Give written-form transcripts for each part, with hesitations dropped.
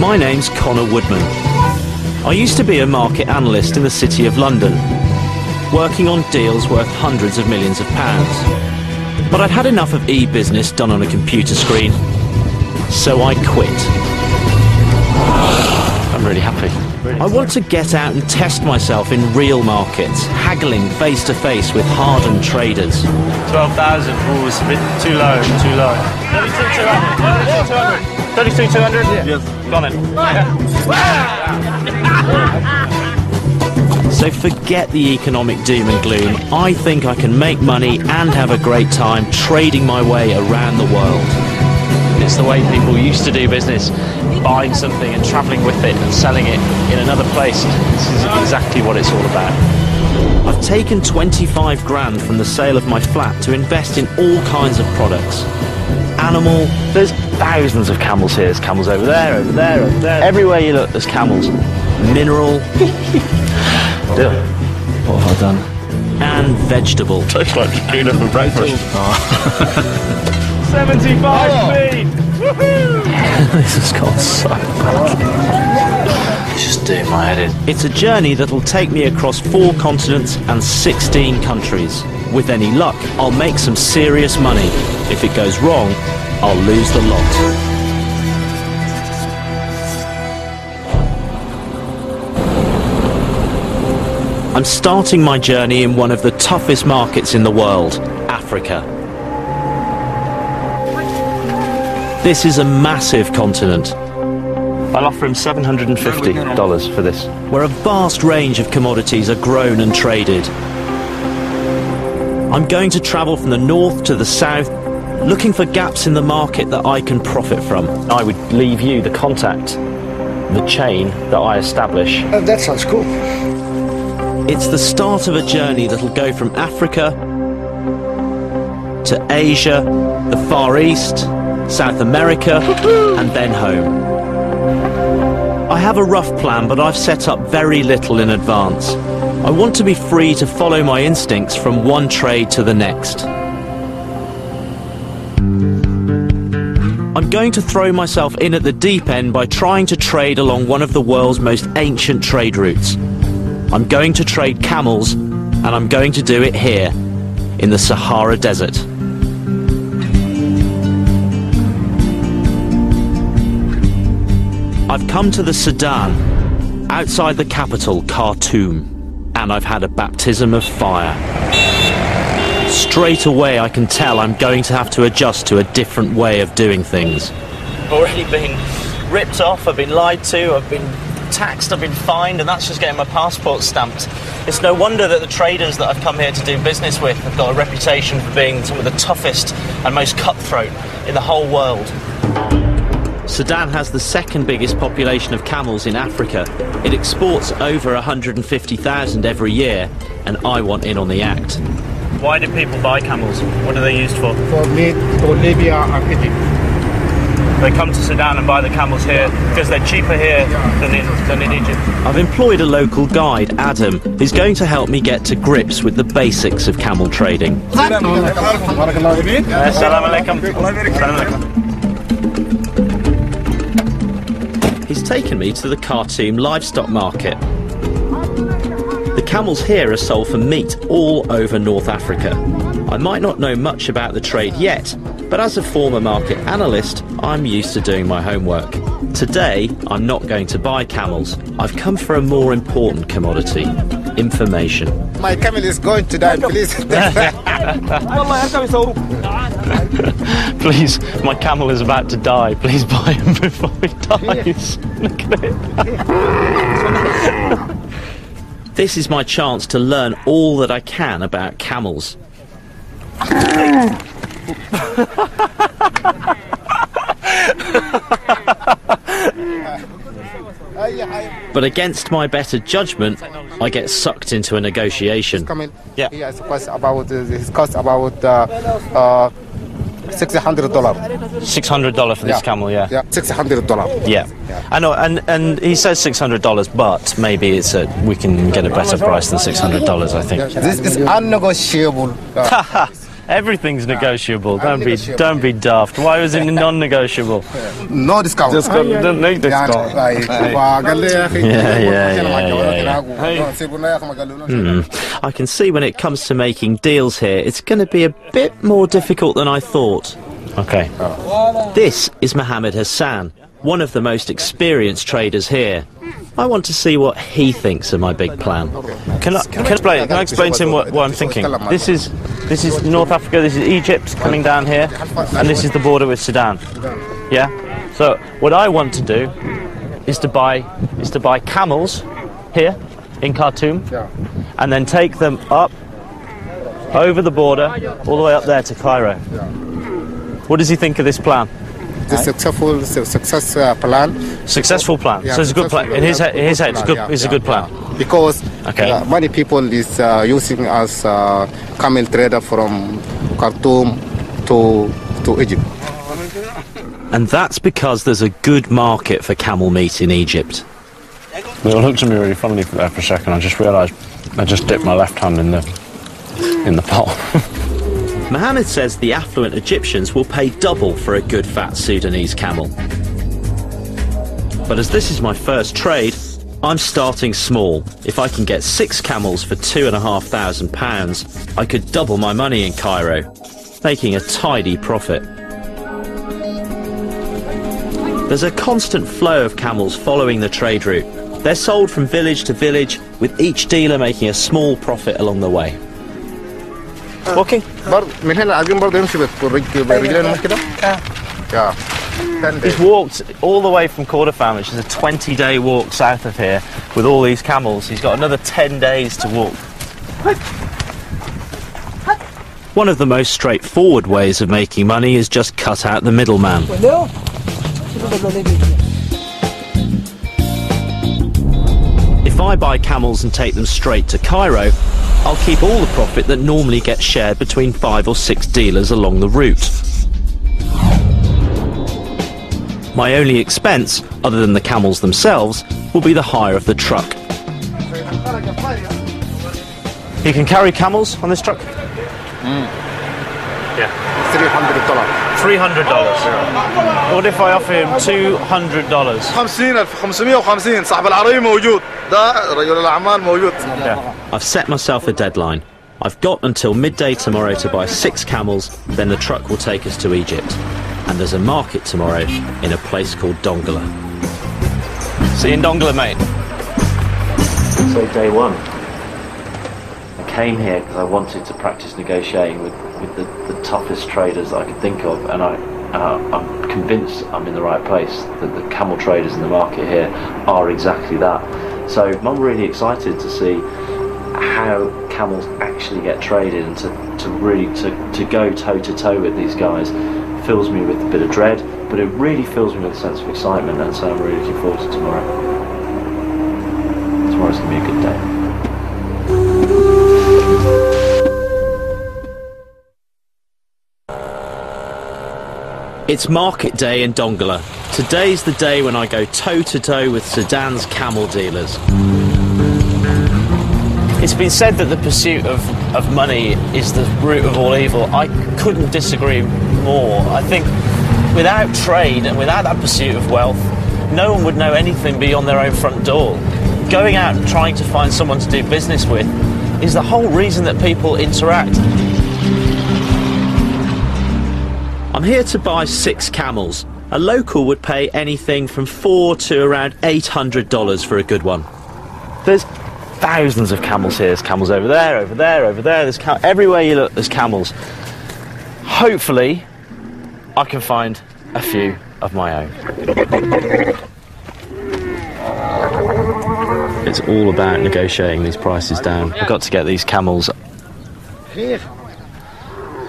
My name's Connor Woodman. I used to be a market analyst in the City of London, working on deals worth hundreds of millions of pounds. But I'd had enough of e-business done on a computer screen, so I quit. I'm really happy. I want to get out and test myself in real markets, haggling face to face with hardened traders. 12,000. Ooh, it's a bit too low, too low. 32,200. 32,200? Yes. Gone in. So forget the economic doom and gloom. I think I can make money and have a great time trading my way around the world. It's the way people used to do business, buying something and travelling with it and selling it in another place. This is exactly what it's all about. I've taken 25 grand from the sale of my flat to invest in all kinds of products. Animal. There's thousands of camels here. There's camels over there, over there, over there. Everywhere you look, there's camels. Mineral. What have I done? And vegetable. Tastes like tuna for breakfast. 75p! This has gone so bad. It's just doing my head in. It's a journey that'll take me across 4 continents and 16 countries. With any luck, I'll make some serious money. If it goes wrong, I'll lose the lot. I'm starting my journey in one of the toughest markets in the world, Africa. This is a massive continent, I'll offer him $750 for this. where a vast range of commodities are grown and traded. I'm going to travel from the north to the south, looking for gaps in the market that I can profit from. I would leave you the contact, the chain that I establish. That sounds cool. It's the start of a journey that'll go from Africa to Asia, the Far East, South America, and then home. I have a rough plan, but I've set up very little in advance. I want to be free to follow my instincts from one trade to the next. I'm going to throw myself in at the deep end by trying to trade along one of the world's most ancient trade routes. I'm going to trade camels, and I'm going to do it here, in the Sahara Desert. I've come to the Sudan, outside the capital, Khartoum, and I've had a baptism of fire. Straight away I can tell I'm going to have to adjust to a different way of doing things. I've already been ripped off, I've been lied to, I've been taxed, I've been fined, and that's just getting my passport stamped. It's no wonder that the traders that I've come here to do business with have got a reputation for being some of the toughest and most cutthroat in the whole world. Sudan has the second biggest population of camels in Africa. It exports over 150,000 every year, and I want in on the act. Why do people buy camels? What are they used for? For meat, for Libya and Egypt. They come to Sudan and buy the camels here because they're cheaper here than in Egypt. I've employed a local guide, Adam, who's going to help me get to grips with the basics of camel trading. Assalamu alaikum. Assalamu alaikum. He's taken me to the Khartoum livestock market. The camels here are sold for meat all over North Africa. I might not know much about the trade yet, but as a former market analyst, I'm used to doing my homework. Today, I'm not going to buy camels. I've come for a more important commodity: information. My camel is going to die, please. Please, my camel is about to die. Please buy him before he dies. Look at it. This is my chance to learn all that I can about camels. But against my better judgment, I get sucked into a negotiation. Yeah. It costs about $600. $600 for this camel, yeah. Yeah, $600. Yeah. I know, and he says $600, but maybe we can get a better price than $600, I think. This is unnegotiable. Everything's negotiable. Don't be daft. Why was it non-negotiable? No discount. Don't need discount. I can see when it comes to making deals here, it's going to be a bit more difficult than I thought. Okay. This is Mohammed Hassan, one of the most experienced traders here. I want to see what he thinks of my big plan. Can I explain to him what I'm thinking? This is North Africa, this is Egypt coming down here, and this is the border with Sudan. Yeah? So what I want to do is to buy camels here in Khartoum, and then take them up over the border all the way up there to Cairo. What does he think of this plan? The success plan. Successful plan. Yeah, so it's a good plan. In his head, it's a good plan. Because Okay. many people is using as camel trader from Khartoum to Egypt. And that's because there's a good market for camel meat in Egypt. It looked at me really funny there for a second. I just realised I just dipped my left hand in the pot. Mohammed says the affluent Egyptians will pay double for a good fat Sudanese camel. But as this is my first trade, I'm starting small. If I can get 6 camels for £2,500, I could double my money in Cairo, making a tidy profit. There's a constant flow of camels following the trade route. They're sold from village to village, with each dealer making a small profit along the way. Walking? من هنا عايزين برضه يمشي برجلين كده. Yeah. 10 days. He's walked all the way from Kordofan, which is a 20-day walk south of here, with all these camels. He's got another 10 days to walk. One of the most straightforward ways of making money is just cut out the middleman. If I buy camels and take them straight to Cairo, I'll keep all the profit that normally gets shared between 5 or 6 dealers along the route. My only expense, other than the camels themselves, will be the hire of the truck. You can carry camels on this truck? Yeah. $300. $300. What if I offer him $200? 50,550 صاحب العربية موجود ده رجل الأعمال موجود. I've set myself a deadline. I've got until midday tomorrow to buy 6 camels, then the truck will take us to Egypt. And there's a market tomorrow in a place called Dongola. See you in Dongola, mate. So day one, I came here because I wanted to practice negotiating with the toughest traders that I could think of, and I'm convinced I'm in the right place, that the camel traders in the market here are exactly that. So I'm really excited to see how camels actually get traded, and to really go toe to toe with these guys fills me with a bit of dread, but it really fills me with a sense of excitement, and so I'm really looking forward to tomorrow. Tomorrow's going to be a good day. It's market day in Dongola. Today's the day when I go toe to toe with Sudan's camel dealers. It's been said that the pursuit of money is the root of all evil. I couldn't disagree more. I think without trade and without that pursuit of wealth, no one would know anything beyond their own front door. Going out and trying to find someone to do business with is the whole reason that people interact. I'm here to buy 6 camels. A local would pay anything from $400 to around $800 for a good one. There's thousands of camels here. There's camels over there, over there, over there. There's everywhere you look, there's camels. Hopefully, I can find a few of my own. It's all about negotiating these prices down. I've got to get these camels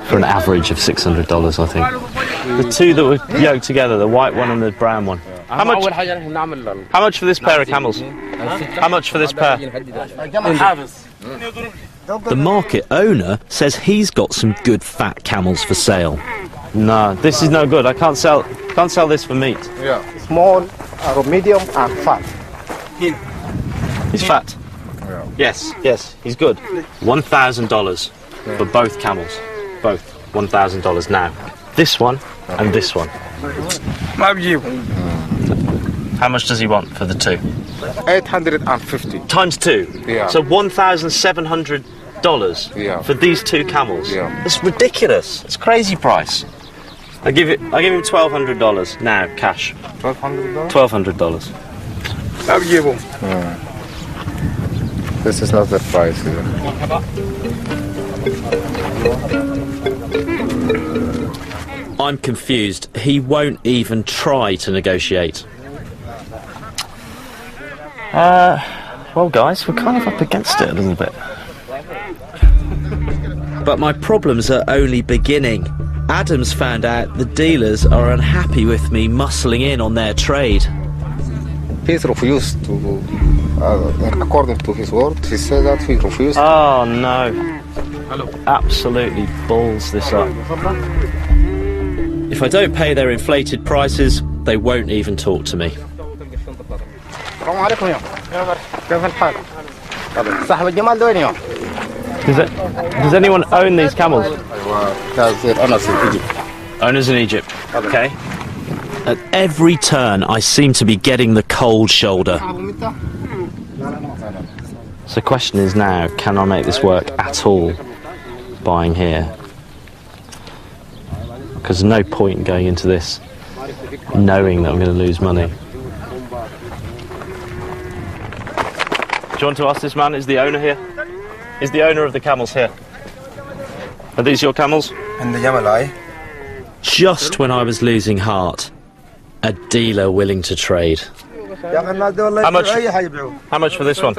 for an average of $600, I think. The two that were yoked together, the white one and the brown one. How much for this pair of camels? How much for this pair? The market owner says he's got some good fat camels for sale. No, this is no good. I can't sell this for meat. Yeah. Small, medium, and fat. He's fat. Yeah. Yes, he's good. $1,000 for both camels. Both. $1,000 now. This one and this one. How much does he want for the two? 850. Times two? Yeah. So $1,700 for these two camels? Yeah. That's ridiculous. It's a crazy price. I'll give him $1,200 now, cash. $1,200? $1,200. This is not the price here. I'm confused. He won't even try to negotiate. Well, guys, we're kind of up against it a little bit. But my problems are only beginning. Adam's found out the dealers are unhappy with me muscling in on their trade. He's refused to, according to his word, he said that he refused. Oh, no. Absolutely balls this up. If I don't pay their inflated prices, they won't even talk to me. Does anyone own these camels? Owners in Egypt. Okay. At every turn, I seem to be getting the cold shoulder. So the question is now, can I make this work at all buying here? Because there's no point in going into this knowing that I'm going to lose money. Do you want to ask this man, is the owner here? Is the owner of the camels here? Are these your camels? Just when I was losing heart, a dealer willing to trade. How much? How much for this one?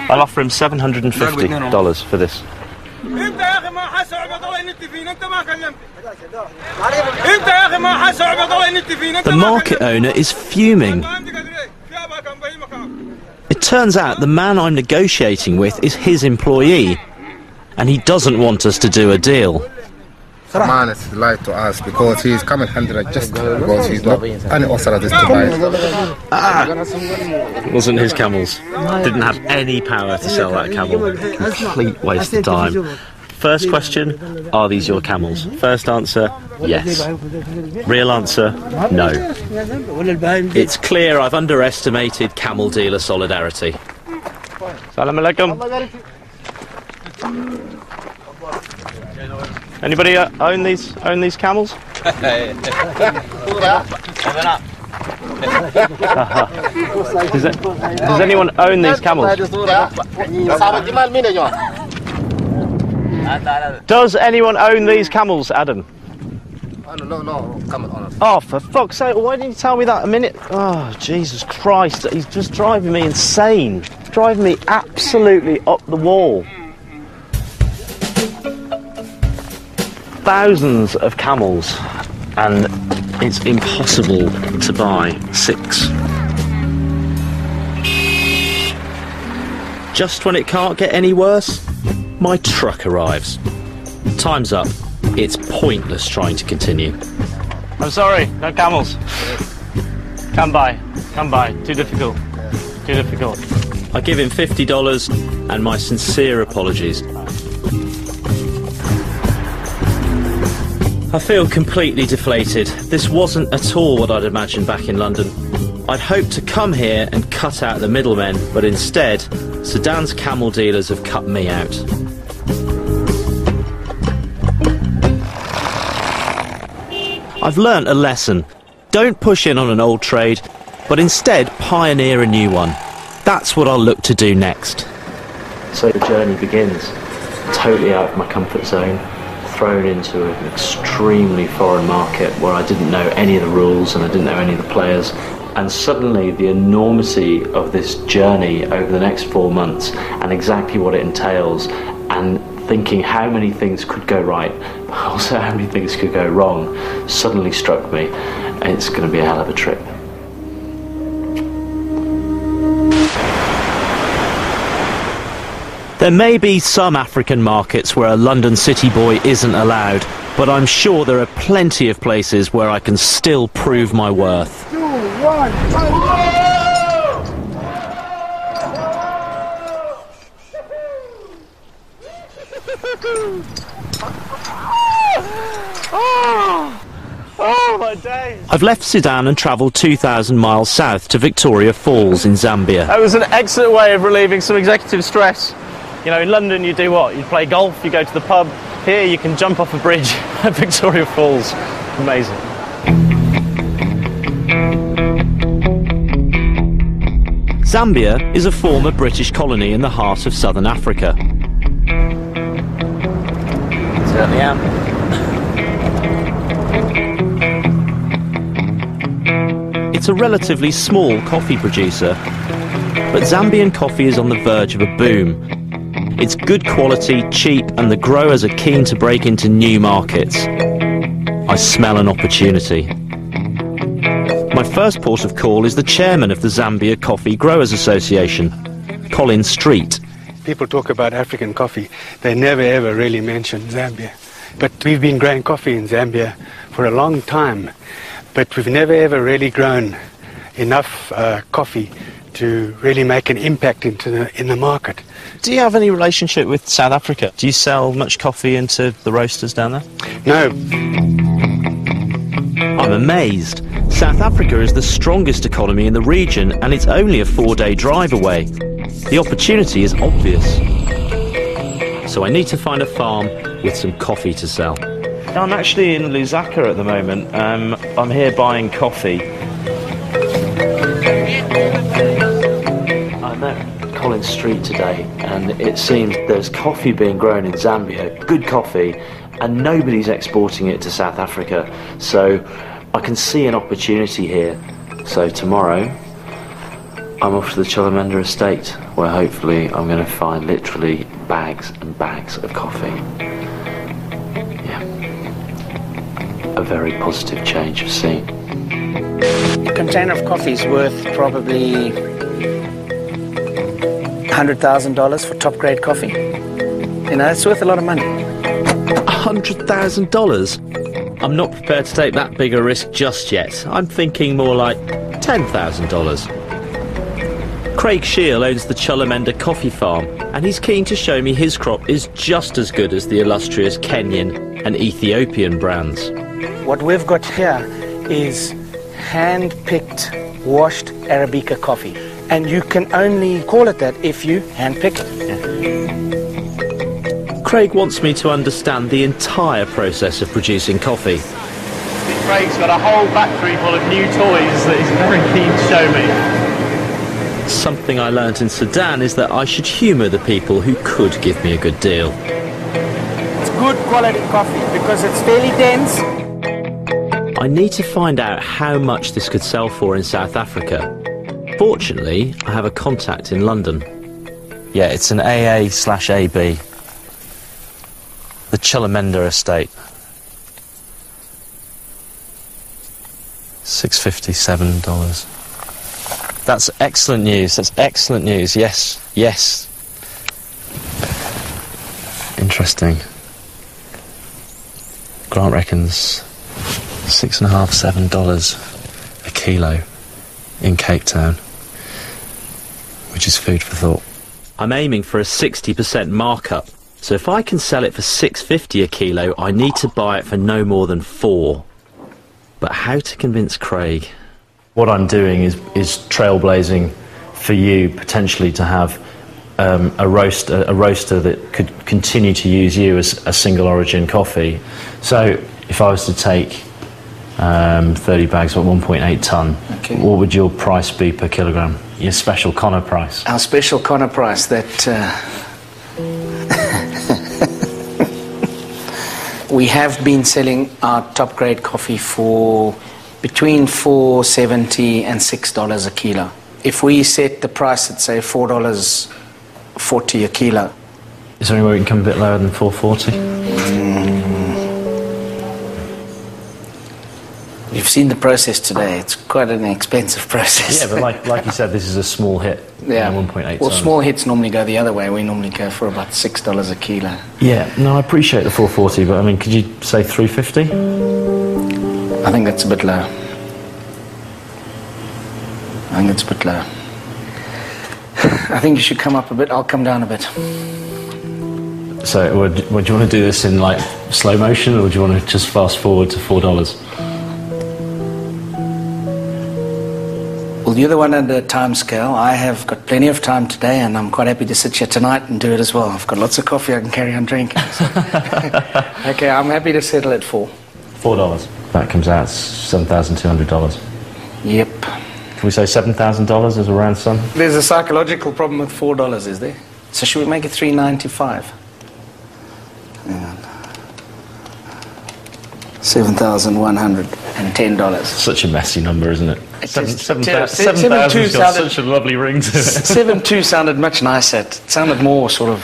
I'll offer him $750 for this. The market owner is fuming. It turns out the man I'm negotiating with is his employee, and he doesn't want us to do a deal. The man is lied to us because he is camel handler just because he's not any authorized to buy it. It wasn't his camels. Didn't have any power to sell that camel. Complete waste of time. First question, are these your camels? First answer, yes. Real answer, no. It's clear I've underestimated camel dealer solidarity. Salam alaikum. Anybody own these camels? Does anyone own these camels? Does anyone own these camels, Adam? No, camel owner. Oh, for fuck's sake, why didn't you tell me that a minute? Oh, Jesus Christ, he's just driving me insane. Driving me absolutely up the wall. Thousands of camels, and it's impossible to buy 6. Just when it can't get any worse, my truck arrives. Time's up. It's pointless trying to continue. I'm sorry, no camels. Come by. Too difficult. I give him $50 and my sincere apologies. I feel completely deflated. This wasn't at all what I'd imagined back in London. I'd hoped to come here and cut out the middlemen, but instead, Sudan's camel dealers have cut me out. I've learnt a lesson. Don't push in on an old trade, but instead pioneer a new one. That's what I'll look to do next. So the journey begins. Totally out of my comfort zone. Thrown into an extremely foreign market where I didn't know any of the rules and I didn't know any of the players, and suddenly the enormity of this journey over the next 4 months and exactly what it entails, and thinking how many things could go right but also how many things could go wrong, suddenly struck me. It's going to be a hell of a trip. There may be some African markets where a London city boy isn't allowed, but I'm sure there are plenty of places where I can still prove my worth. 2, 1, go! Oh my days! I've left Sudan and travelled 2,000 miles south to Victoria Falls in Zambia. That was an excellent way of relieving some executive stress. You know, in London you do what? You play golf, you go to the pub. Here you can jump off a bridge at Victoria Falls. Amazing. Zambia is a former British colony in the heart of southern Africa. Certainly am. It's a relatively small coffee producer, but Zambian coffee is on the verge of a boom. It's good quality, cheap, and the growers are keen to break into new markets. I smell an opportunity. My first port of call is the chairman of the Zambia Coffee Growers Association, Colin Street. People talk about African coffee. They never ever really mention Zambia. But we've been growing coffee in Zambia for a long time, but we've never ever really grown enough coffee to really make an impact in the market. Do you have any relationship with South Africa? Do you sell much coffee into the roasters down there? No. I'm amazed. South Africa is the strongest economy in the region and it's only a 4-day drive away. The opportunity is obvious. So I need to find a farm with some coffee to sell. I'm actually in Lusaka at the moment. I'm here buying coffee. I met Colin Street today and it seems there's coffee being grown in Zambia, good coffee, and nobody's exporting it to South Africa. So I can see an opportunity here. So tomorrow I'm off to the Cholamenda estate where hopefully I'm going to find literally bags and bags of coffee. Yeah. A very positive change of scene. A container of coffee is worth probably $100,000 for top grade coffee. You know, it's worth a lot of money. $100,000? I'm not prepared to take that big a risk just yet. I'm thinking more like $10,000. Craig Shield owns the Cholamenda coffee farm and he's keen to show me his crop is just as good as the illustrious Kenyan and Ethiopian brands. What we've got here is hand-picked, washed Arabica coffee. And you can only call it that if you hand-pick it. Craig wants me to understand the entire process of producing coffee. Craig's got a whole factory full of new toys that he's very keen to show me. Something I learnt in Sudan is that I should humour the people who could give me a good deal. It's good quality coffee because it's fairly dense. I need to find out how much this could sell for in South Africa. Fortunately, I have a contact in London. Yeah, it's an AA/AB. The Cholamenda estate. $657. That's excellent news. That's excellent news. Yes, yes. Interesting. Grant reckons $6.5, $7 a kilo in Cape Town, which is food for thought. I'm aiming for a 60% markup. So if I can sell it for $6.50 a kilo, I need to buy it for no more than $4. But how to convince Craig? What I'm doing is trailblazing for you potentially to have a roaster that could continue to use you as a single origin coffee. So if I was to take 30 bags or 1.8 tonne, okay, what would your price be per kilogram? Your special Connor price? Our special Connor price that we have been selling our top grade coffee for between $4.70 and $6 a kilo. If we set the price at say $4.40 a kilo. Is there any way we can come a bit lower than $4.40? You've seen the process today. It's quite an expensive process. Yeah, but like you said, this is a small hit. Yeah. 1.8 Well, tons. small hits normally go the other way. We normally go for about $6 a kilo. Yeah, no, I appreciate the 440, but I mean, could you say 350? I think that's a bit low. I think you should come up a bit. I'll come down a bit. So, would you want to do this in like slow motion, or do you want to just fast forward to $4? Well, you're the one under the time scale. I have got plenty of time today, and I'm quite happy to sit here tonight and do it as well. I've got lots of coffee I can carry on drinking. So. Okay, I'm happy to settle at $4. $4. That comes out $7,200. Yep. Can we say $7,000 as a round sum? There's a psychological problem with $4, is there? So should we make it $3.95? Yeah. $7,110. Such a messy number, isn't it? $7,000 got such a lovely ring to it. 7.2 sounded much nicer. It sounded more sort of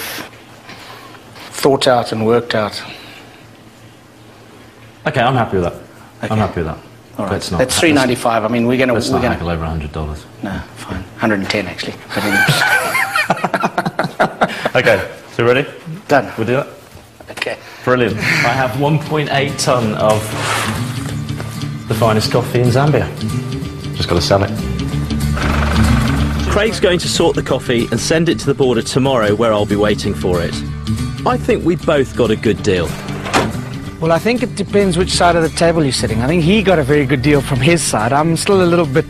thought out and worked out. Okay, I'm happy with that. Okay. I'm happy with that. All right, that's $3.95. I mean, we're going to... Let's not haggle over $100. No, fine. 110 actually. But anyway. Okay, so ready? Done. We'll do that? Okay. Brilliant. I have 1.8 tonne of the finest coffee in Zambia. Just got to sell it. Craig's going to sort the coffee and send it to the border tomorrow, where I'll be waiting for it. I think we both got a good deal. Well, I think it depends which side of the table you're sitting. I think he got a very good deal from his side. I'm still a little bit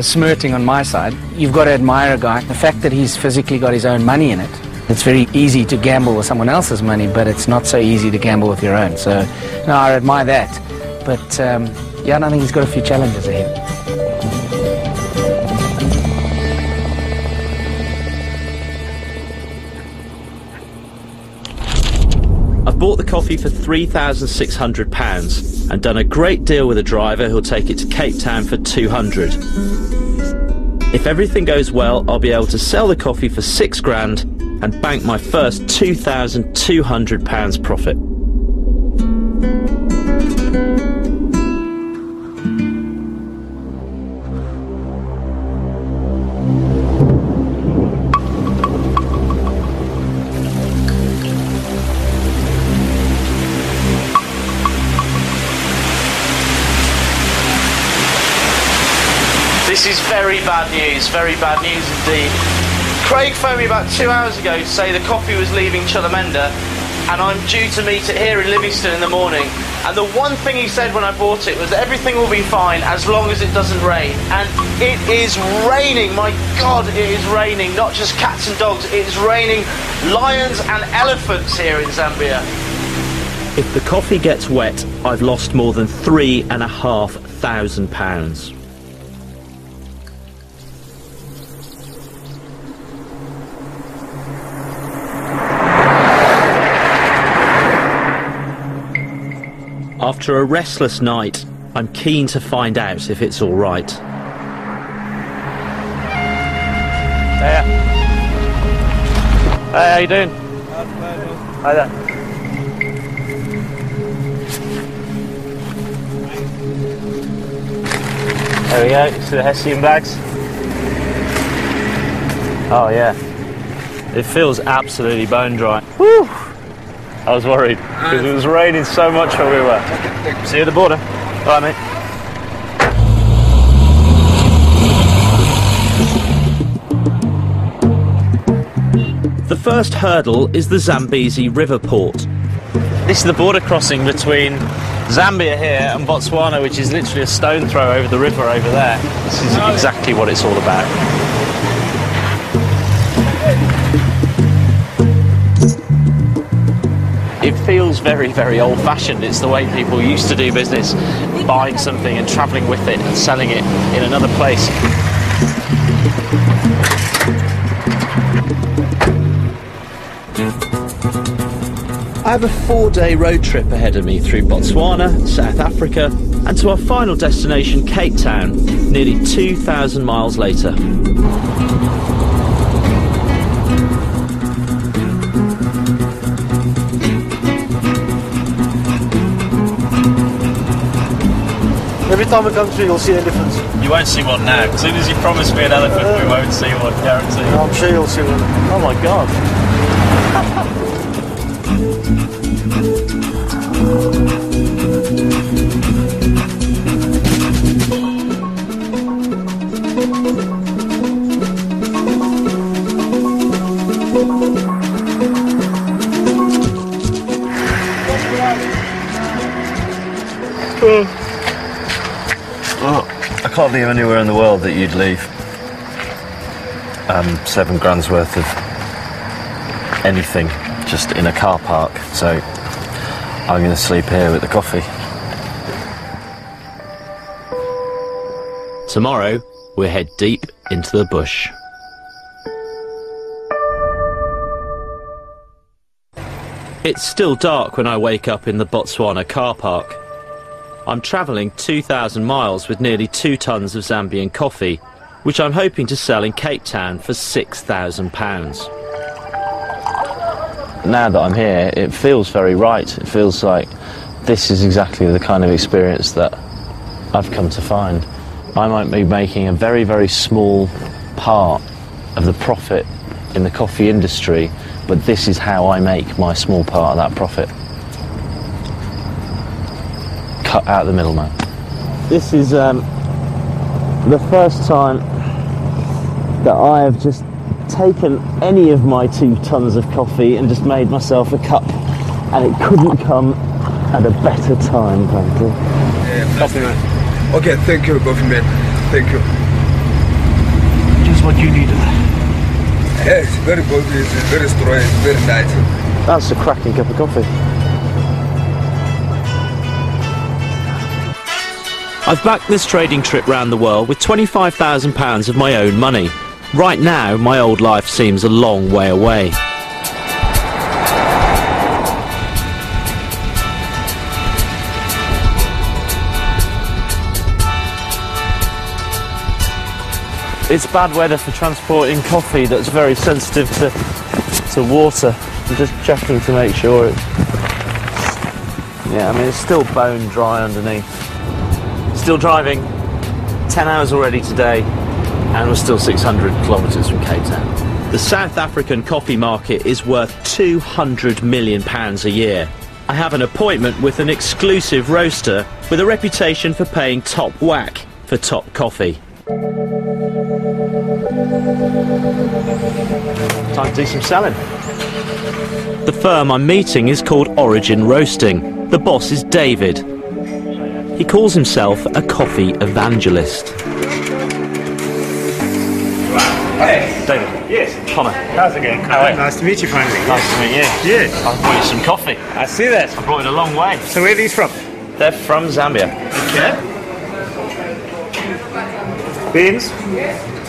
smirting on my side. You've got to admire a guy. The fact that he's physically got his own money in it. It's very easy to gamble with someone else's money, but it's not so easy to gamble with your own. So, no, I admire that. But, yeah, I think he's got a few challenges ahead. I've bought the coffee for £3,600 and done a great deal with a driver who'll take it to Cape Town for £200. If everything goes well, I'll be able to sell the coffee for £6,000 and bank my first £2,200 profit. This is very bad news indeed. Craig phoned me about 2 hours ago to say the coffee was leaving Chulamenda, and I'm due to meet it here in Livingston in the morning. And the one thing he said when I bought it was that everything will be fine as long as it doesn't rain. And it is raining, my God, it is raining. Not just cats and dogs, it is raining lions and elephants here in Zambia. If the coffee gets wet, I've lost more than £3,500. After a restless night, I'm keen to find out if it's all right. Hey, how you doing? Hi there. There we go, see the Hessian bags? Oh yeah. It feels absolutely bone dry. Whew! I was worried, because it was raining so much where we were. See you at the border. All right, mate. The first hurdle is the Zambezi River port. This is the border crossing between Zambia here and Botswana, which is literally a stone throw over the river over there. This is exactly what it's all about. It feels very, very old-fashioned. It's the way people used to do business, buying something and travelling with it and selling it in another place. I have a 4-day road trip ahead of me through Botswana, South Africa, and to our final destination, Cape Town, nearly 2,000 miles later. Every time we come through, you'll see elephants. You won't see one now. As soon as you promise me an elephant, we won't see one, guarantee. I'm sure you'll see one. Oh my God. Well, I can't leave anywhere in the world that you'd leave 7 grand's worth of anything just in a car park, so I'm going to sleep here with the coffee. Tomorrow, we'll head deep into the bush. It's still dark when I wake up in the Botswana car park. I'm travelling 2,000 miles with nearly 2 tonnes of Zambian coffee, which I'm hoping to sell in Cape Town for £6,000. Now that I'm here, it feels very right. It feels like this is exactly the kind of experience that I've come to find. I might be making a very, very small part of the profit in the coffee industry, but this is how I make my small part of that profit. Cut out the middleman. This is the first time that I have just taken any of my 2 tonnes of coffee and just made myself a cup, and it couldn't come at a better time, frankly. Coffee, man. Okay, thank you, coffee man. Thank you. Just what you needed. Yeah, it's very good, it's very strong, it's very nice. That's a cracking cup of coffee. I've backed this trading trip round the world with £25,000 of my own money. Right now, my old life seems a long way away. It's bad weather for transporting coffee that's very sensitive to water. I'm just checking to make sure it's... Yeah, I mean, it's still bone dry underneath. Still driving 10 hours already today, and we're still 600 kilometres from Cape Town. The South African coffee market is worth £200 million a year. I have an appointment with an exclusive roaster with a reputation for paying top whack for top coffee. Time to do some selling. The firm I'm meeting is called Origin Roasting. The boss is David. He calls himself a coffee evangelist. Hey, David. Yes. Connor. How's it going? Nice to meet you finally. Nice to meet you. Yes. I brought you some coffee. I see that. I brought it a long way. So where are these from? They're from Zambia. Okay. Beans?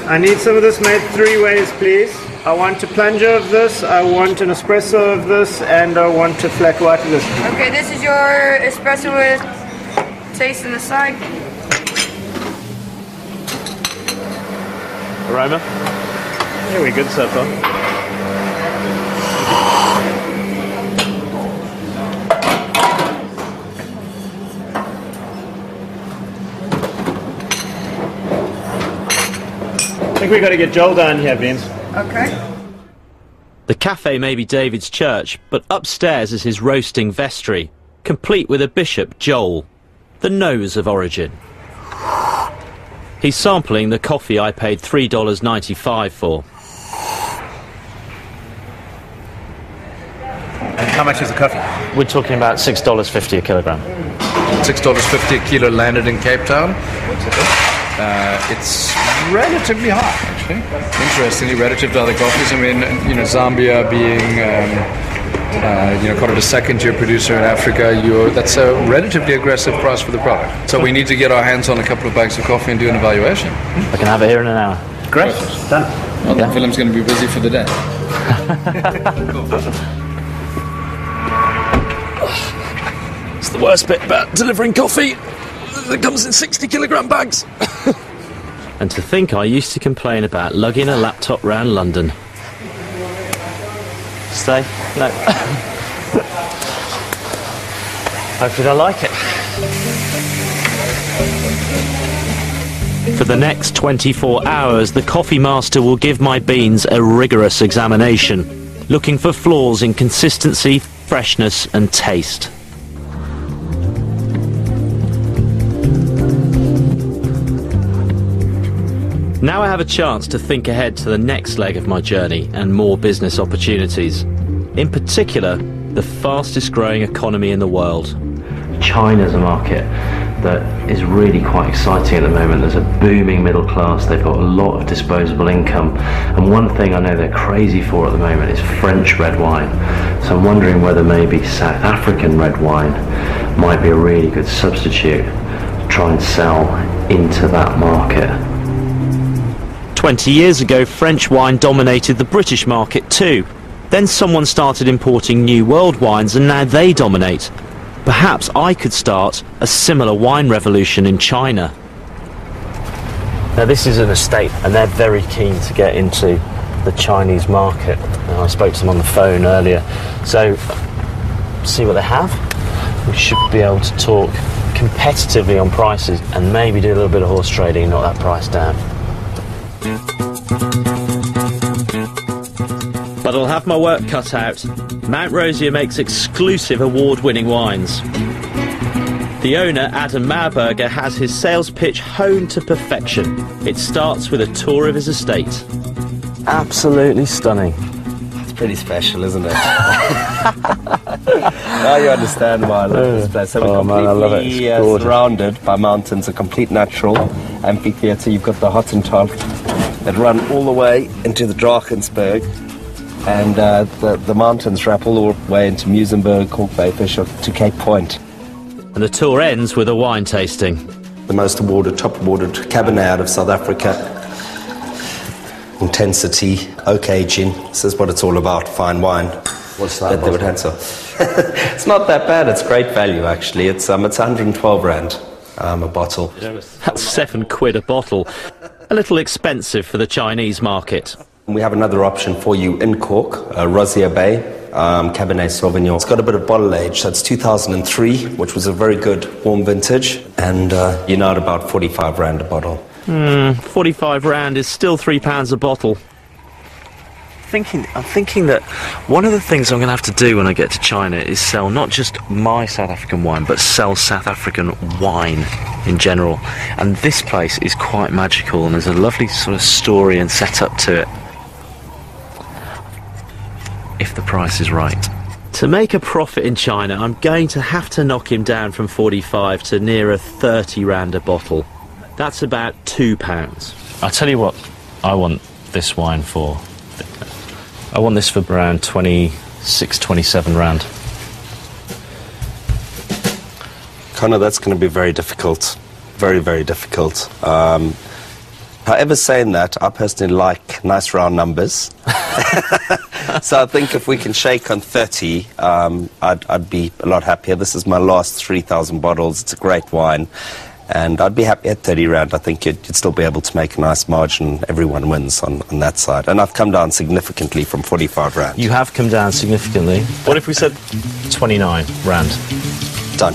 I need some of this made 3 ways, please. I want a plunger of this, I want an espresso of this, and I want a flat white of this. Okay, this is your espresso with taste on the side. Aroma? Yeah, we're good so far. I think we've got to get Joel down here, Beans. Okay. The cafe may be David's church, but upstairs is his roasting vestry, complete with a bishop, Joel, the nose of Origin. He's sampling the coffee I paid $3.95 for. And how much is the coffee? We're talking about $6.50 a kilogram. $6.50 a kilo landed in Cape Town. It's relatively high, actually. Interestingly, relative to other coffees. I mean, you know, Zambia being, called it a second-tier producer in Africa, that's a relatively aggressive price for the product. So we need to get our hands on a couple of bags of coffee and do an evaluation. I can have it here in an hour. Great. Done. Well, Yeah. Willem's going to be busy for the day. It's the worst bit about delivering coffee. It comes in 60-kilogram bags. And to think I used to complain about lugging a laptop round London. Stay? No. Hopefully they'll like it. For the next 24 hours, the coffee master will give my beans a rigorous examination, looking for flaws in consistency, freshness and taste. Now I have a chance to think ahead to the next leg of my journey and more business opportunities. In particular, the fastest growing economy in the world. China's a market that is really quite exciting at the moment. There's a booming middle class, they've got a lot of disposable income, and one thing I know they're crazy for at the moment is French red wine. So I'm wondering whether maybe South African red wine might be a really good substitute to try and sell into that market. 20 years ago, French wine dominated the British market too. Then someone started importing new world wines and now they dominate. Perhaps I could start a similar wine revolution in China. Now this is an estate and they're very keen to get into the Chinese market. And I spoke to them on the phone earlier. So, see what they have. We should be able to talk competitively on prices and maybe do a little bit of horse trading and knock that price down. But I'll have my work cut out. Mount Rosier makes exclusive award-winning wines. The owner, Adam Mauberger, has his sales pitch honed to perfection. It starts with a tour of his estate. Absolutely stunning. It's pretty special, isn't it? Now you understand why I love this place. So we're completely surrounded by mountains, a complete natural amphitheatre. You've got the Hottentot that run all the way into the Drakensberg. And the mountains wrap all the way into Muizenberg, Cork Bay, Fisher to Cape Point. And the tour ends with a wine tasting. The most awarded, top awarded Cabernet out of South Africa. Intensity, oak aging. This is what it's all about, fine wine. What's that? They would answer. It's not that bad, it's great value actually. It's 112 Rand a bottle. That's £7 a bottle. A little expensive for the Chinese market. We have another option for you in Cork, Rosier Bay, Cabernet Sauvignon. It's got a bit of bottle age. That's 2003, which was a very good warm vintage, and you're now at about 45 Rand a bottle. 45 Rand is still £3 a bottle. I'm thinking that one of the things I'm going to have to do when I get to China is sell not just my South African wine, but sell South African wine in general. And this place is quite magical, and there's a lovely sort of story and setup to it. If the price is right. To make a profit in China, I'm going to have to knock him down from 45 to nearer 30 Rand a bottle. That's about £2. I'll tell you what I want this wine for. I want this for around 26, 27 Rand. Connor, that's going to be very difficult. Very, very difficult. However, saying that, I personally like nice round numbers. So I think if we can shake on 30, I'd be a lot happier. This is my last 3,000 bottles. It's a great wine. And I'd be happy at 30 Rand. I think you'd still be able to make a nice margin. Everyone wins on that side. And I've come down significantly from 45 Rand. You have come down significantly. What if we said 29 Rand? Done.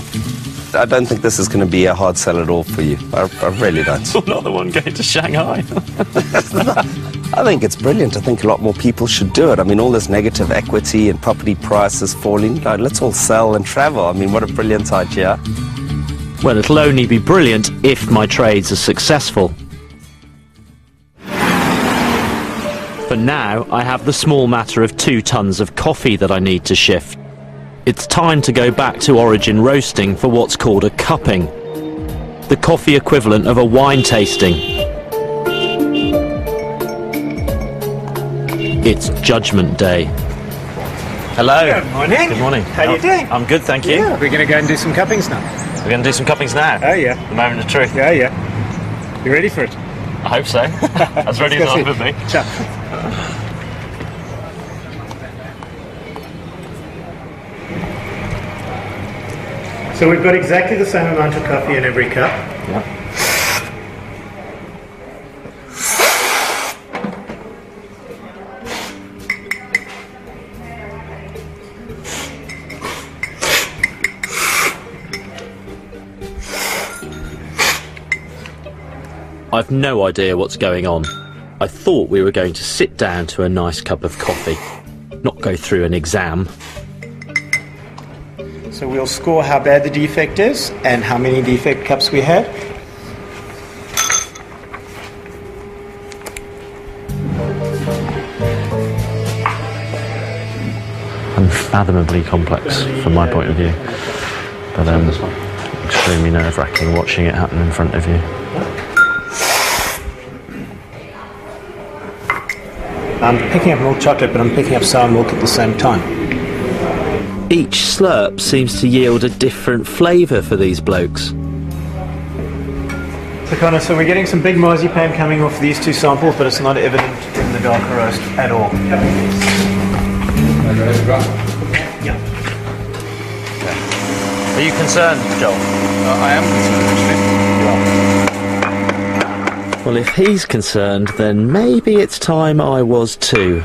I don't think this is going to be a hard sell at all for you. I really don't. Another one going to Shanghai. I think it's brilliant. I think a lot more people should do it. I mean, all this negative equity and property prices falling. Let's all sell and travel. I mean, what a brilliant idea. Well, it'll only be brilliant if my trades are successful. For now, I have the small matter of 2 tons of coffee that I need to shift. It's time to go back to origin roasting for what's called a cupping, the coffee equivalent of a wine tasting. It's Judgment Day. Hello. Good morning. Good morning. How are you doing? I'm good, thank you. Yeah, we're going to go and do some cuppings now. We're going to do some cuppings now? Oh, yeah. The moment of truth? Yeah, yeah. You ready for it? I hope so. As ready as I could be. Ciao. So we've got exactly the same amount of coffee in every cup. Yeah. I've no idea what's going on. I thought we were going to sit down to a nice cup of coffee, not go through an exam. So we'll score how bad the defect is and how many defect cups we had. Unfathomably complex from my point of view, but extremely nerve-wracking watching it happen in front of you. I'm picking up milk chocolate, but I'm picking up sour milk at the same time. Each slurp seems to yield a different flavour for these blokes. So Connor, so we're getting some big marzipan coming off these two samples, but it's not evident in the darker roast at all. Yeah. Are you concerned, Joel? I am concerned, actually. Well, if he's concerned, then maybe it's time I was too.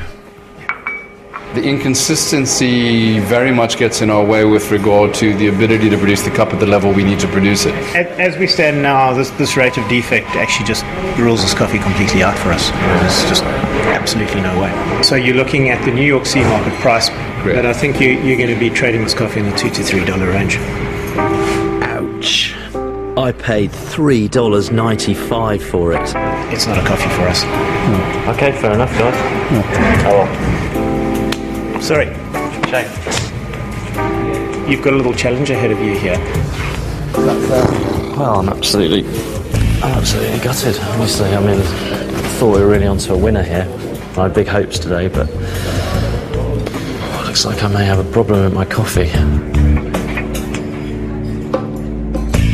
The inconsistency very much gets in our way with regard to the ability to produce the cup at the level we need to produce it. As we stand now, this rate of defect actually just rules this coffee completely out for us. There's just absolutely no way. So you're looking at the New York Sea market price, Great. but I think you're going to be trading this coffee in the $2 to $3 range. Ouch. I paid $3.95 for it. It's not a coffee for us. Okay, fair enough, guys. Oh well. Sorry. Shame. You've got a little challenge ahead of you here. Well, I'm absolutely gutted. Honestly, I mean, I thought we were really onto a winner here. I had big hopes today, but looks like I may have a problem with my coffee.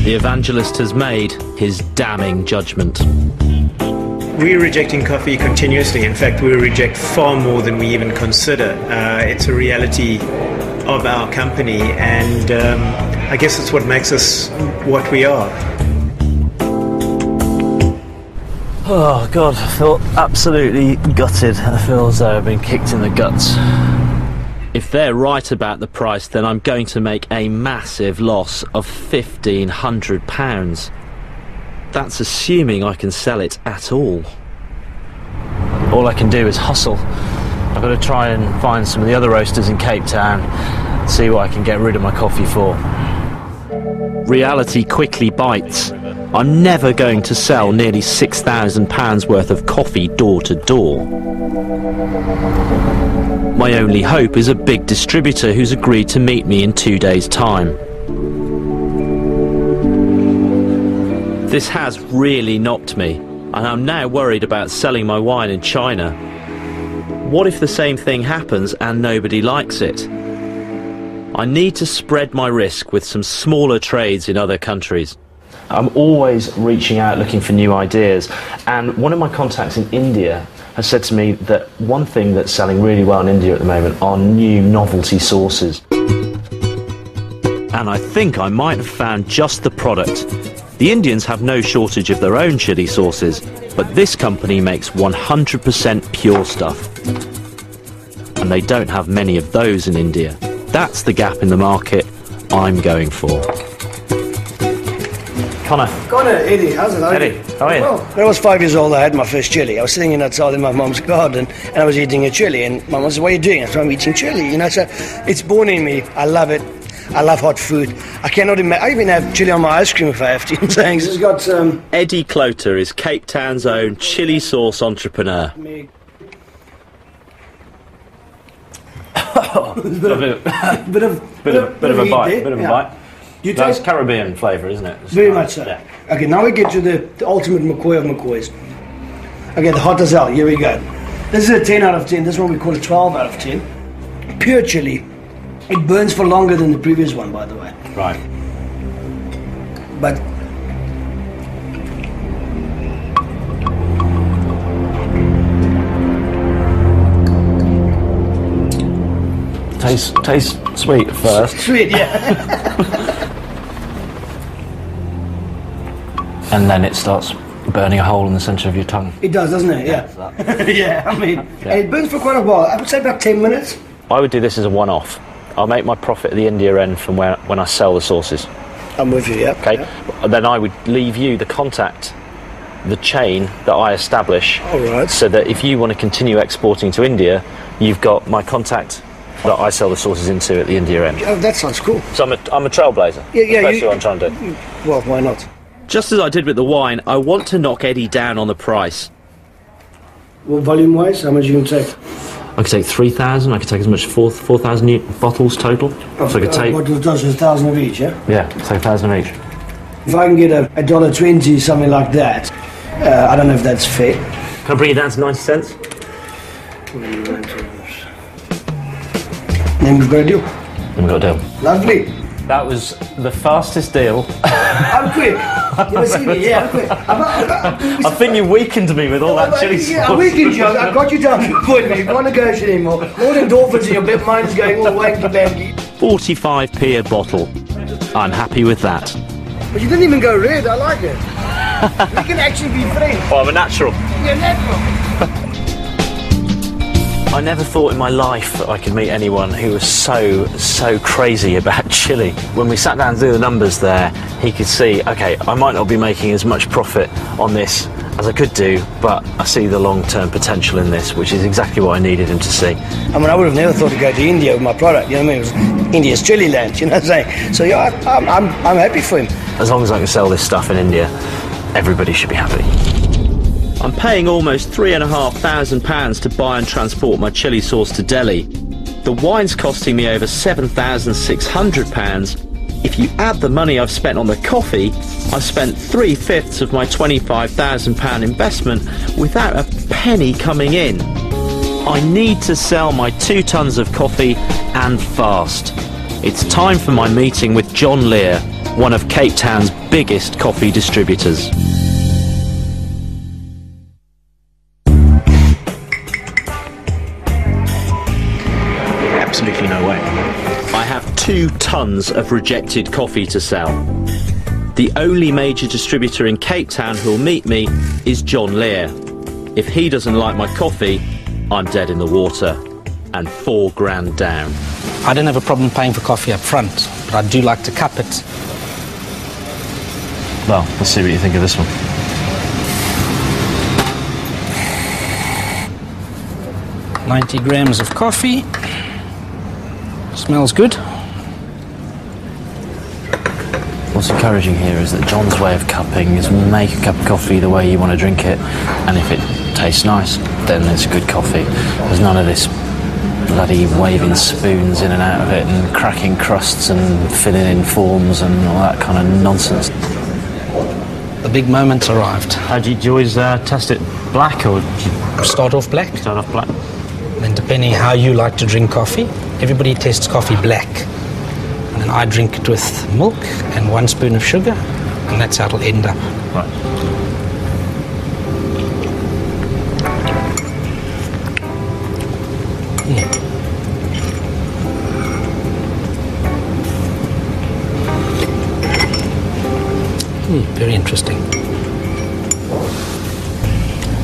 The evangelist has made his damning judgment. We're rejecting coffee continuously. In fact, we reject far more than we even consider. It's a reality of our company, and I guess it's what makes us what we are. Oh God, I feel absolutely gutted. I feel as though I've been kicked in the guts. If they're right about the price, then I'm going to make a massive loss of £1,500. That's assuming I can sell it at all. All I can do is hustle. I've got to try and find some of the other roasters in Cape Town, see what I can get rid of my coffee for. Reality quickly bites. I'm never going to sell nearly £6,000 worth of coffee door to door. My only hope is a big distributor who's agreed to meet me in 2 days' time. This has really knocked me, and I'm now worried about selling my wine in China. What if the same thing happens and nobody likes it? I need to spread my risk with some smaller trades in other countries. I'm always reaching out looking for new ideas, and one of my contacts in India has said to me that one thing that's selling really well in India at the moment are new novelty sauces. And I think I might have found just the product. The Indians have no shortage of their own chili sauces, but this company makes 100% pure stuff. And they don't have many of those in India. That's the gap in the market I'm going for. Connor, Eddie, how's it? Eddie, how are you? Well, when I was 5 years old, I had my first chili. I was sitting outside in my mum's garden, and I was eating a chili. And my mum said, "What are you doing?" I said, "I'm eating chili." You know, so it's born in me. I love it. I love hot food. I cannot imagine. I even have chili on my ice cream if I have to. I'm saying this has got Eddie Cloter is Cape Town's own chili sauce entrepreneur. Bit of a bite. That's Caribbean flavour, isn't it? Very much so. Yeah. Okay, now we get to the ultimate McCoy of McCoys. Okay, the hot as hell. Here we go. This is a 10 out of 10. This one we call a 12 out of 10. Pure chili. It burns for longer than the previous one, by the way. Right. But Tastes sweet at first. Sweet, yeah. And then it starts burning a hole in the centre of your tongue. It does, doesn't it? Yeah. Yeah, I mean, and it burns for quite a while. I would say about 10 minutes. I would do this as a one-off. I'll make my profit at the India end from when I sell the sauces. I'm with you, yeah. Okay. Yeah. Then I would leave you the contact, the chain that I establish. All right. So that if you want to continue exporting to India, you've got my contact that I sell the sauces into at the India end. Oh, that sounds cool. So I'm a trailblazer. Yeah, That's what I'm trying to do. Well, why not? Just as I did with the wine, I want to knock Eddie down on the price. Well, volume-wise, how much you can take? I could take 3,000. I could take as much as 4,000 bottles total. So I could take. What does 1,000 of each? Yeah. Yeah, take 1,000 of each. If I can get a $1.20, something like that, I don't know if that's fair. Can I bring it down to 90 cents? Then we've got a deal. Then we've got a deal. Lovely. That was the fastest deal. I'm quick. You ever see me? Yeah, I'm quick. I think you weakened me with all that chili sauce. Yeah, I weakened you. I got you down to a point where you can't negotiate anymore. All the endorphins in your bit, mine's going all wanky-banky. 45p a bottle. I'm happy with that. But you didn't even go red. I like it. We can actually be friends. Well, I'm a natural. You're natural. I never thought in my life that I could meet anyone who was so crazy about chili. When we sat down to do the numbers there, he could see, okay, I might not be making as much profit on this as I could do, but I see the long-term potential in this, which is exactly what I needed him to see. I mean, I would have never thought to go to India with my product, you know what I mean? It was India's chili land, you know what I'm saying? So yeah, I'm happy for him. As long as I can sell this stuff in India, everybody should be happy. I'm paying almost £3,500 to buy and transport my chili sauce to Delhi. The wine's costing me over £7,600. If you add the money I've spent on the coffee, I've spent 3/5 of my £25,000 investment without a penny coming in. I need to sell my 2 tons of coffee and fast. It's time for my meeting with John Lear, one of Cape Town's biggest coffee distributors. Absolutely no way. I have 2 tons of rejected coffee to sell. The only major distributor in Cape Town who'll meet me is John Lear. If he doesn't like my coffee, I'm dead in the water and £4,000 down. I don't have a problem paying for coffee up front, but I do like to cup it. Well, let's see what you think of this one. $90 grams of coffee. Smells good. What's encouraging here is that John's way of cupping is make a cup of coffee the way you want to drink it, and if it tastes nice, then it's good coffee. There's none of this bloody waving spoons in and out of it and cracking crusts and filling in forms and all that kind of nonsense. The big moment's arrived. Do you always test it black, or start off black? Start off black. Then depending how you like to drink coffee, everybody tests coffee black. And then I drink it with milk and 1 spoon of sugar, and that's how it'll end up. Right. Very interesting.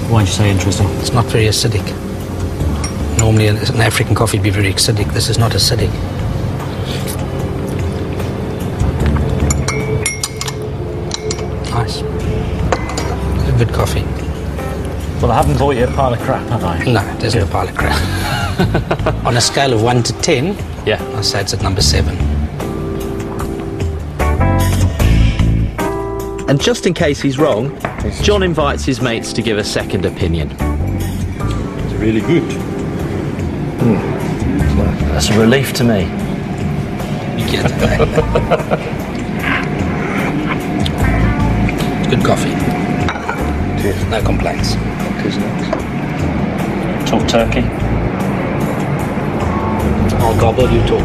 Why'd you say interesting? It's not very acidic. Normally an African coffee would be very acidic. This is not acidic. Nice. It's a good coffee. Well, I haven't bought you a pile of crap, have I? No, it isn't a pile of crap. On a scale of 1 to 10, yeah, I'd say it's at number 7. And just in case he's wrong, John invites his mates to give a second opinion. It's really good. That's a relief to me. Good coffee. No complaints. Talk turkey. I'll gobble, you talk.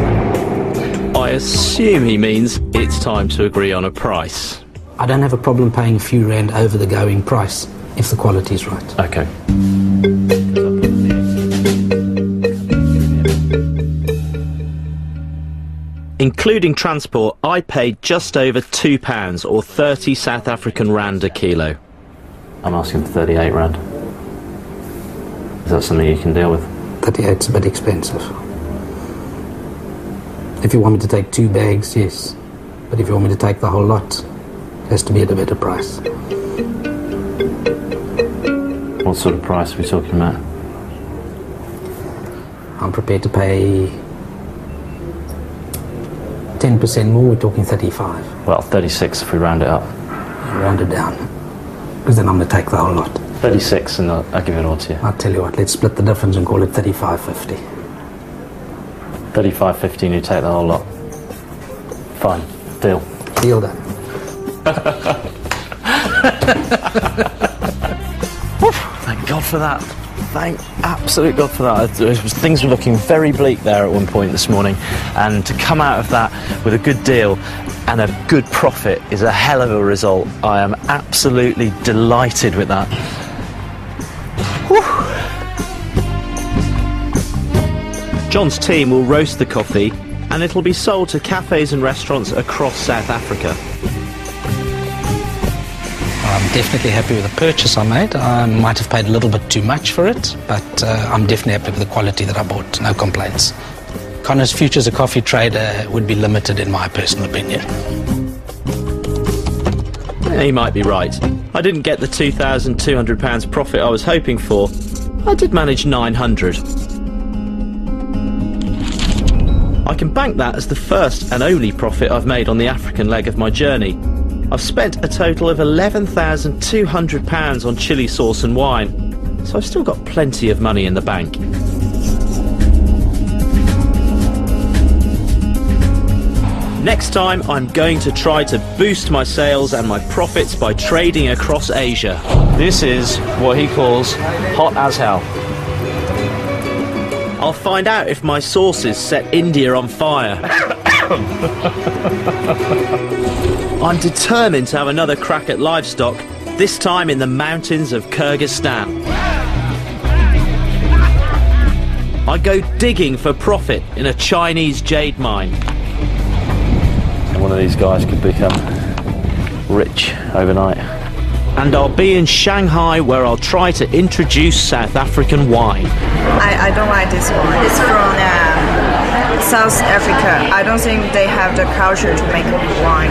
I assume he means it's time to agree on a price. I don't have a problem paying a few rand over the going price if the quality's right. Okay. Including transport, I paid just over £2 or 30 South African rand a kilo. I'm asking for 38 rand. Is that something you can deal with? 38's a bit expensive. If you want me to take 2 bags, yes. But if you want me to take the whole lot, it has to be at a better price. What sort of price are we talking about? I'm prepared to pay 10% more, we're talking 35. Well, 36 if we round it up. Round it down. Because then I'm going to take the whole lot. 36 and I'll give it all to you. I'll tell you what, let's split the difference and call it 35.50. 35.50 and you take the whole lot. Fine. Deal. Deal done. Thank God for that. Thank absolute God for that. Things were looking very bleak there at one point this morning, and to come out of that with a good deal and a good profit is a hell of a result. I am absolutely delighted with that. Whew. John's team will roast the coffee and it'll be sold to cafes and restaurants across South Africa. I'm definitely happy with the purchase I made. I might have paid a little bit too much for it, but I'm definitely happy with the quality that I bought. No complaints. Connor's future as a coffee trader would be limited in my personal opinion. He might be right. I didn't get the £2,200 profit I was hoping for. I did manage 900. I can bank that as the first and only profit I've made on the African leg of my journey. I've spent a total of £11,200 on chilli sauce and wine, so I've still got plenty of money in the bank. Next time, I'm going to try to boost my sales and my profits by trading across Asia. This is what he calls hot as hell. I'll find out if my sauces set India on fire. I'm determined to have another crack at livestock, this time in the mountains of Kyrgyzstan. I go digging for profit in a Chinese jade mine. One of these guys could become rich overnight. And I'll be in Shanghai, where I'll try to introduce South African wine. I don't like this one. It's from South Africa. I don't think they have the culture to make wine.